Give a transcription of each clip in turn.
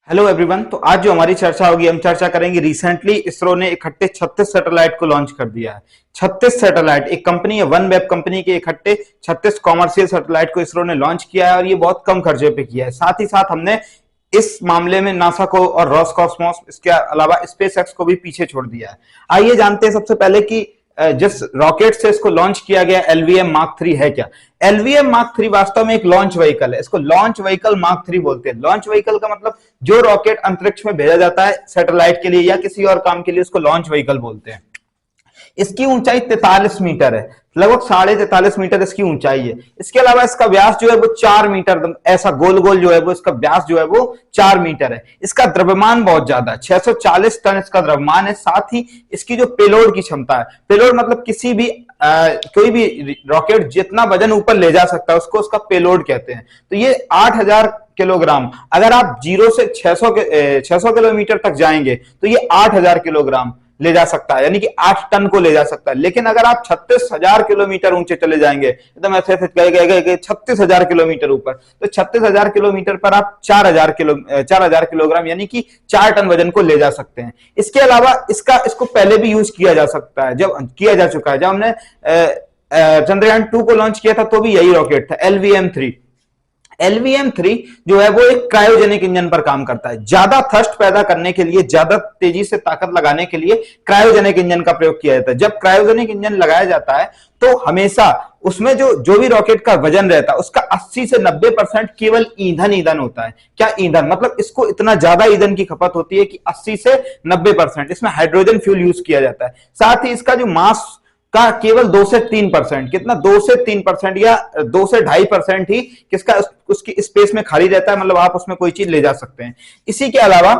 Hello everyone. तो आज जो हमारी चर्चा होगी, हम चर्चा करेंगे रिसेंटली इसरो ने इकट्ठे 36 सैटेलाइट को लॉन्च कर दिया है। 36 सैटेलाइट, एक कंपनी है वन वेब कंपनी के इकट्ठे 36 कॉमर्शियल सैटेलाइट को इसरो ने लॉन्च किया है और ये बहुत कम खर्चे पे किया है। साथ ही साथ हमने इस मामले में नासा को और रॉसकॉस्मोस, इसके अलावा स्पेस एक्स को भी पीछे छोड़ दिया है। आइए जानते हैं सबसे पहले कि जिस रॉकेट से इसको लॉन्च किया गया एलवीएम मार्क 3 है क्या। एलवीएम मार्क 3 वास्तव में एक लॉन्च व्हीकल है। इसको लॉन्च व्हीकल मार्क 3 बोलते हैं। लॉन्च व्हीकल का मतलब जो रॉकेट अंतरिक्ष में भेजा जाता है सैटेलाइट के लिए या किसी और काम के लिए, उसको लॉन्च व्हीकल बोलते हैं। इसकी ऊंचाई 43 मीटर है, लगभग 43.5 मीटर इसकी ऊंचाई है। इसके अलावा इसका व्यास जो है वो 4 मीटर, ऐसा गोल गोल जो है वो इसका व्यास जो है वो 4 मीटर है। इसका द्रव्यमान बहुत ज्यादा है, 640 टन इसका द्रव्यमान है। साथ ही इसकी जो पेलोड की क्षमता है, पेलोड मतलब किसी भी कोई भी रॉकेट जितना वजन ऊपर ले जा सकता है उसको उसका पेलोड कहते हैं। तो ये 8000 किलोग्राम, अगर आप 0 से 600 किलोमीटर तक जाएंगे तो ये 8000 किलोग्राम ले जा सकता है, यानी कि 8 टन को ले जा सकता है। लेकिन अगर आप 36,000 किलोमीटर ऊंचे चले जाएंगे, एकदम ऐसे गए 36,000 किलोमीटर ऊपर, तो 36,000 किलोमीटर पर आप 4,000 किलोग्राम यानी कि 4 टन वजन को ले जा सकते हैं। इसके अलावा इसको पहले भी यूज किया जा सकता है, जब किया जा चुका है। जब हमने चंद्रयान 2 को लॉन्च किया था तो भी यही रॉकेट था, LVM-3। LVM-3 जो है वो एक क्रायोजेनिक इंजन पर काम करता है। ज्यादा थ्रस्ट पैदा करने के लिए, ज्यादा तेजी से ताकत लगाने के लिए क्रायोजेनिक इंजन का प्रयोग किया जाता है। जब क्रायोजेनिक इंजन लगाया जाता है तो हमेशा उसमें जो भी रॉकेट का वजन रहता है उसका 80 से 90% केवल ईंधन होता है। क्या ईंधन मतलब, इसको इतना ज्यादा ईंधन की खपत होती है कि 80 से 90% इसमें हाइड्रोजन फ्यूल यूज किया जाता है। साथ ही इसका जो मास का केवल 2 से 3%, कितना 2 से 3% या 2 से 2.5% ही किसका उसकी स्पेस में खाली रहता है, मतलब आप उसमें कोई चीज ले जा सकते हैं। इसी के अलावा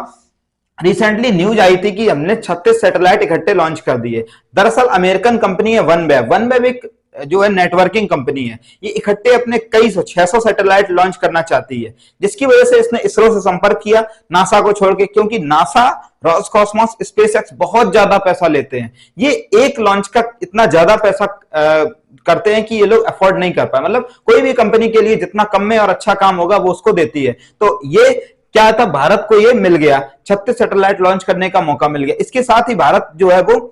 रिसेंटली न्यूज आई थी कि हमने 36 सैटेलाइट इकट्ठे लॉन्च कर दिए। दरअसल अमेरिकन कंपनी है वन वेब एक जो है नेटवर्किंग कंपनी है। ये इकट्ठे अपने 600 सैटेलाइट लॉन्च करना चाहती है, जिसकी वजह से इसने इसरो से संपर्क किया, नासा को छोड़ के, क्योंकि नासा, रॉसकॉस्मोस, स्पेस एक्स बहुत ज्यादा पैसा लेते हैं। ये एक लॉन्च का इतना ज्यादा पैसा करते हैं कि ये लोग अफोर्ड नहीं कर पाए। मतलब कोई भी कंपनी के लिए जितना कम में और अच्छा काम होगा वो उसको देती है। तो ये क्या था, भारत को ये मिल गया, 36 सैटेलाइट लॉन्च करने का मौका मिल गया। इसके साथ ही भारत जो है वो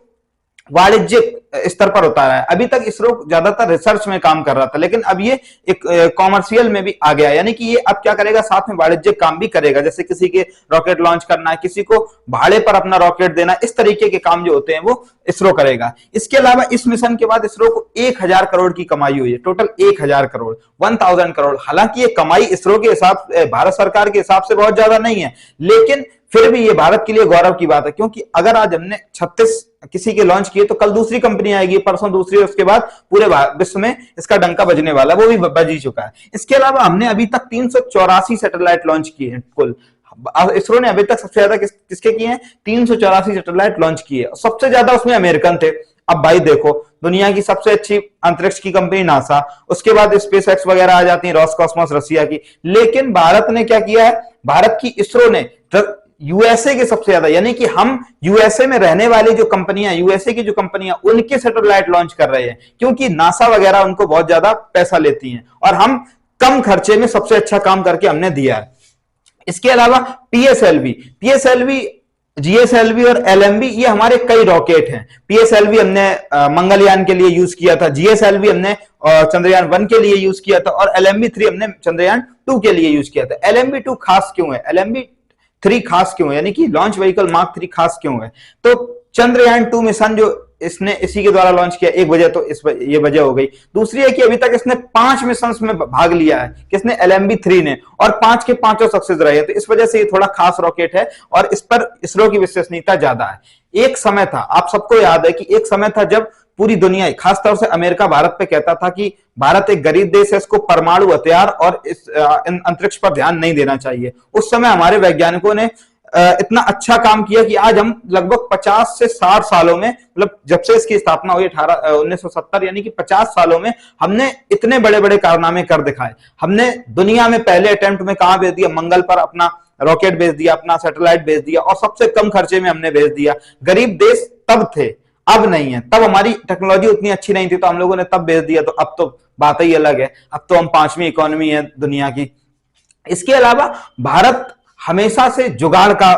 वाणिज्यिक स्तर पर होता है। अभी तक इसरो ज्यादातर रिसर्च में काम कर रहा था, लेकिन अब ये एक कॉमर्शियल में भी आ गया, यानी कि ये अब क्या करेगा, साथ में वाणिज्यिक काम भी करेगा। जैसे किसी के रॉकेट लॉन्च करना है, किसी को भाड़े पर अपना रॉकेट देना, इस तरीके के काम जो होते हैं वो इसरो करेगा। इसके अलावा इस मिशन के बाद इसरो को 1000 करोड़ की कमाई हुई है, टोटल 1000 करोड़, 1000 करोड़। हालांकि ये कमाई इसरो के हिसाब, भारत सरकार के हिसाब से बहुत ज्यादा नहीं है, लेकिन फिर भी ये भारत के लिए गौरव की बात है। क्योंकि अगर आज हमने 36 किसी के लॉन्च किए तो कल दूसरी कंपनी आएगी, परसों दूसरी, उसके बाद पूरे विश्व में इसका डंका बजने वाला, वो भी बज ही चुका है। इसके अलावा हमने अभी तक 384 सैटेलाइट लॉन्च किए हैं कुल। इसरो ने अभी तक सबसे ज्यादा किसके किए हैं, 384 सैटेलाइट लॉन्च किए, सबसे ज्यादा उसमें अमेरिकन थे। अब भाई देखो, दुनिया की सबसे अच्छी अंतरिक्ष की कंपनी नासा, उसके बाद स्पेस एक्स वगैरह आ जाती है, रॉसकॉस्मोस रसिया की। लेकिन भारत ने क्या किया है, भारत की इसरो ने यूएसए के सबसे ज्यादा, यानी कि हम यूएसए में रहने वाली जो कंपनियां, यूएसए की जो कंपनियां, उनके सैटेलाइट लॉन्च कर रहे हैं, क्योंकि नासा वगैरह उनको बहुत ज्यादा पैसा लेती हैं और हम कम खर्चे में सबसे अच्छा काम करके हमने दिया है। इसके अलावा पीएसएलवी, जीएसएलवी और एलएमवी, ये हमारे कई रॉकेट हैं। पीएसएलवी हमने मंगलयान के लिए यूज किया था, जीएसएलवी हमने चंद्रयान 1 के लिए यूज किया था और LMV-3 हमने चंद्रयान 2 के लिए यूज किया था। LMV-2 खास क्यों है, LMV-3 खास क्यों है, यानी कि लॉन्च व्हीकल मार्क 3 खास क्यों है? तो चंद्रयान 2 मिशन जो इसने इसी के द्वारा लॉन्च किया, एक वजह तो ये वजह हो गई। दूसरी है कि अभी तक इसने 5 मिशन में भाग लिया है, किसने, LMV-3 ने, और 5 के 5 सक्सेस रहे हैं। तो इस वजह से ये थोड़ा खास रॉकेट है और इस पर इसरो की विश्वसनीयता ज्यादा है। एक समय था, आप सबको याद है कि एक समय था जब पूरी दुनिया, खासतौर से अमेरिका, भारत पे कहता था कि भारत एक गरीब देश है, इसको परमाणु हथियार और इस अंतरिक्ष पर ध्यान नहीं देना चाहिए। उस समय हमारे वैज्ञानिकों ने इतना अच्छा काम किया कि आज हम लगभग 50 से 60 सालों में, मतलब जब से इसकी स्थापना हुई 1970, यानी कि 50 सालों में हमने इतने बड़े बड़े कारनामे कर दिखाए। हमने दुनिया में पहले अटेम्प्ट में कहां भेज दिया, मंगल पर अपना रॉकेट भेज दिया, अपना सैटेलाइट भेज दिया, और सबसे कम खर्चे में हमने भेज दिया। गरीब देश तब थे, अब नहीं है। तब हमारी टेक्नोलॉजी उतनी अच्छी नहीं थी तो हम लोगों ने तब भेज दिया, तो अब तो बात ही अलग है। अब तो हम 5वीं इकोनॉमी है दुनिया की। इसके अलावा भारत हमेशा से जुगाड़ का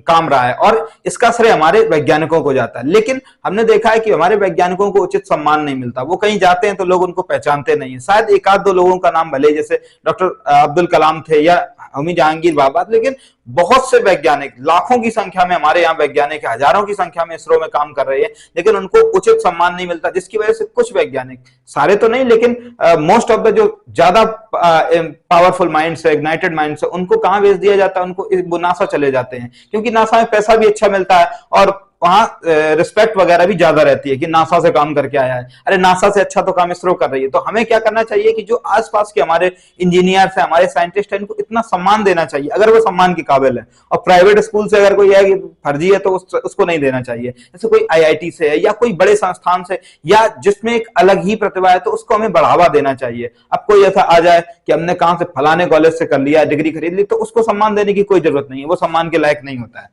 काम रहा है और इसका श्रेय हमारे वैज्ञानिकों को जाता है। लेकिन हमने देखा है कि हमारे वैज्ञानिकों को उचित सम्मान नहीं मिलता, वो कहीं जाते हैं तो लोग उनको पहचानते नहीं है। शायद एक आध दो लोगों का नाम भले, जैसे डॉक्टर अब्दुल कलाम थे या होमी जहांगीर बाबा, लेकिन बहुत से वैज्ञानिक, लाखों की संख्या में हमारे यहाँ वैज्ञानिक, हजारों की संख्या में इसरो में काम कर रहे हैं, लेकिन उनको उचित सम्मान नहीं मिलता, जिसकी वजह से कुछ वैज्ञानिक, सारे तो नहीं लेकिन मोस्ट ऑफ द जो ज्यादा पावरफुल माइंड्स है, इग्नाइटेड माइंड्स है, उनको कहां भेज दिया जाता है, उनको नासा चले जाते हैं, क्योंकि नासा में पैसा भी अच्छा मिलता है और वहां रिस्पेक्ट वगैरह भी ज्यादा रहती है कि नासा से काम करके आया है। अरे नासा से अच्छा तो काम इसरो कर रही है। तो हमें क्या करना चाहिए कि जो आसपास के हमारे इंजीनियर्स हैं, हमारे साइंटिस्ट हैं, इनको इतना सम्मान देना चाहिए अगर वो सम्मान के काबिल है। और प्राइवेट स्कूल से अगर कोई है कि फर्जी है तो उसको नहीं देना चाहिए। जैसे कोई आईआईटी से है या कोई बड़े संस्थान से या जिसमें एक अलग ही प्रतिभा है, तो उसको हमें बढ़ावा देना चाहिए। अब कोई ऐसा आ जाए कि हमने कहां से फलाने कॉलेज से कर लिया, डिग्री खरीद ली, तो उसको सम्मान देने की कोई जरूरत नहीं है, वो सम्मान के लायक नहीं होता है।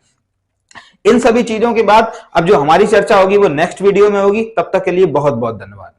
इन सभी चीजों के बाद अब जो हमारी चर्चा होगी वो नेक्स्ट वीडियो में होगी। तब तक के लिए बहुत बहुत धन्यवाद।